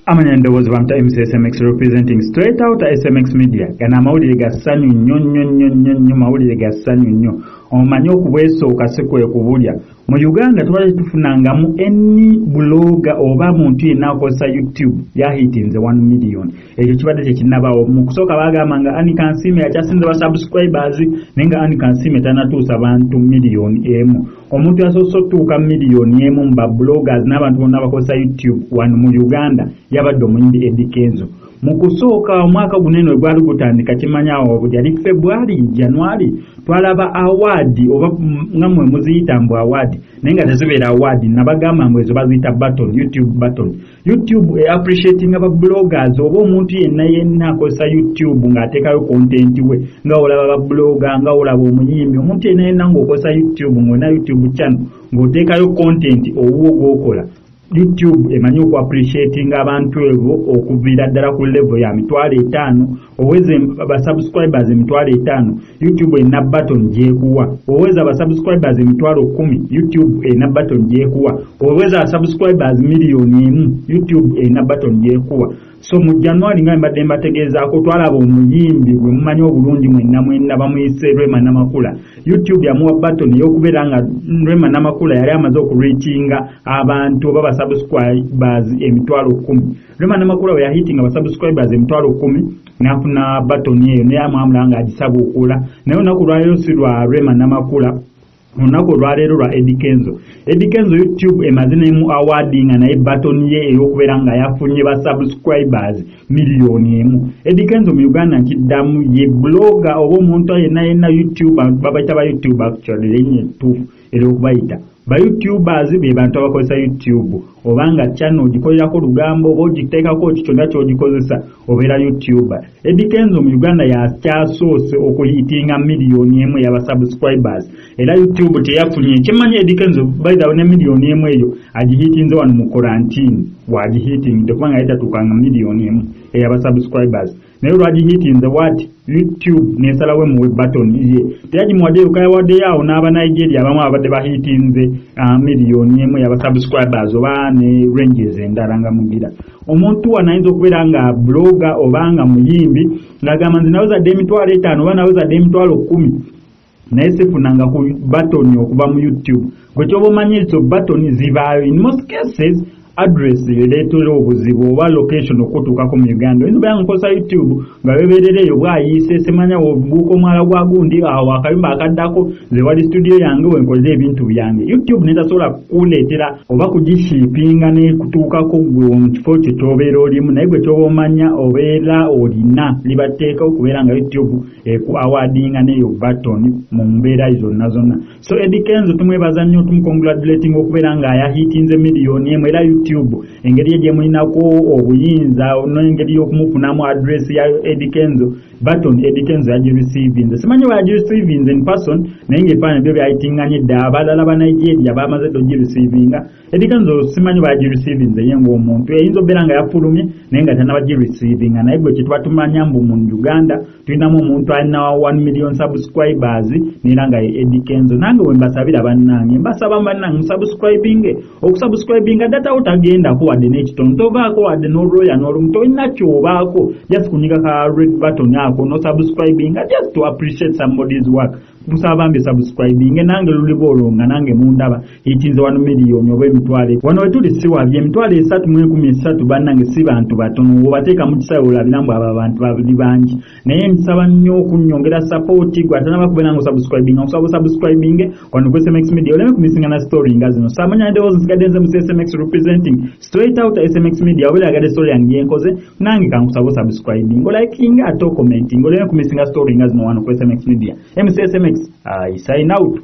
Amanya ndowooza bamta MCSMX representing straight out SMX media gana amawulire ga ssanyu nnyo mawulire ga ssanyu nnyo omanyi okubwesooka si kwe kubulya mu Uganda tubadde tufunangamu any blogger oba muntu yenna akozesa YouTube yahitinze 1 million ekyo kibadde tekinnabaawo mu kusooka baagamba nga Annie Kansiime yakyasinze ba subscribers naye nga Annie Kansiime tanatuusa bantu miliyoni emu omuntu yasoose otuuka miliyoni emu mu ba bloggers n'abantu bonna abakozesa YouTube wano mu Uganda yabadde omuyimbi Eddy Kenzo mu kusooka omwaka gunene gwali gutandika kimanyawo yali February January twalaba award oba nga mwe muziyita mbu award naye nga tezibeera award nabagamba mbu ezo baziyita button YouTube appreciating aba bloggers oba omuntu yenna akozesa YouTube ng'ateekayo content we nga olaba ba blogger nga olaba omuyimbi omuntu yenna ng'okozesa YouTube ng'olina YouTube channel ng'oteekayo content owuwo gw'okola YouTube emanyi oku appreciating abantu ebo okuviira ddala ku level ya 5,000 oweze ba subscribers 5,000 YouTube ena button gyekuwa oweza ba subscribers 10,000 YouTube ena button gyekuwa oweza subscribers miliyoni emu YouTube ena button gyekuwa so mu January nga mbadde mbategeezaako twalaba omuyimbi gwe mumanyi obulungi mwenna bamuyise Rema Namakula YouTube yamuwa button ey'okubeera nga Rema Namakula yali amaze okureachinga abantu oba basubscribers 10,000 Rema Namakula we yahitinga basubscribers 10,000 n'afuna button eyo naye amwamula nga agisaba okula naye olunaku lwaleero si lwa Rema Namakula olunaku olwaleero lwa Eddy Kenzo YouTube emaze nemu awarding naye button ye ey'okubeera nga yafunye ba subscribers miliyoni emu Eddy Kenzo mu Uganda nkiddamu ye blogger oba omuntu yenna YouTube babayita ba YouTube actually lenye tuufu era okubayita ba YouTubers be bantu abakozesa YouTube obanga channel ogikolerako lugambo oba ogiteekako kyonna ky'ogikozesa obeera YouTuber Eddy Kenzo mu Uganda yakyasoose okuhitinga miliyoni emu y'aba subscribers era YouTube teyafunye kimanyi Eddy Kenzo by the way ne miliyoni emu eyo agihitinze wano mu quarantine wagihitingide kubanga yatatuukanga miliyoni emu ey'aba subscribers naye lwagihitinze what YouTube nesalawe muwe button ye teyagimuwadde ukayawadde yawo n'aba Nigeria abamu abadde bahitinze miliyoni emu y'aba subscribers oba ne ranges endala nga mugira omuntu wanayinza okubeera nga blogger oba nga muyimbi ng'agamba nze naweza 5,000 oba naweza 10,000 naye sifunanga ku button okuva mu YouTube gwe kyoba omanyi ezo button zibaayo in most cases address ereetera obuzibu oba location okutuukako mu Uganda oyinza obeera nkozesa YouTube nga weebeerereyo bwayise semanya obuuka omwala gwa gundi awo akayumba akaddako ze wali studio yange wenkolera ebintu byange YouTube netasobola kukuleetera oba kugishiipinga nekutuukako gwe mu kifo kyo ky'obeera olimu naye gwe kyoba omanya obeera olina libateeka okubeera nga YouTube ku awardinga neyo button mu mbeera zonna so Eddy Kenzo tumwebaza nnyo tumcongratulating okubeera nga yahitinze miliyoni emu era YouTube engeri gyemulinako obuyinza n'engeri y'okumufunamu address ya Eddy Kenzo button Eddy Kenzo yagireceivinze simanyi wagireceivinze in person naye ng'efaana byo byayitinganye dda abalala ba Nigeria bamaze dde ogireceivinga Eddy Kenzo simanyi wagireceivinze ye ng'omuntu eyinza obeera nga yafulumye naye nga tannabagireceivinga naye gwe kye tuba tumanya mbu mu Uganda tulinamu omuntu alina 1 million subscribers neera nga ye Eddy Kenzo nange we mbasabira bannange mbasaba bannange musubscribinge okusubscribinga data utagendako wadde n'ekitono tovaako wadde n'olwoya n'olumu tolina kyobaako just kunyiga ka red button ako no subscribing just to appreciate somebody's work musaba bambi subscribing nange lulibo olonga nange mundaba hitinze 1 million oba emitwale wano wetuli siwabye emitwale 3,13 bannange si bantu batono obateeka mu kisawo olabirambu aba bantu babuli bangi naye nsaba nnyo okunyongera support gwatana bakubeera ngo subscribing wano ku SMX media oleme kumisinga na story nga zino samanya ndowooza nsigadde nze mu SMX representing straight out SMX media obera agade story yange yenkoze nange kankusaba subscribing liking ato commenting oleme kumisinga story nga zino wano ku SMX media MCSMX I sign out.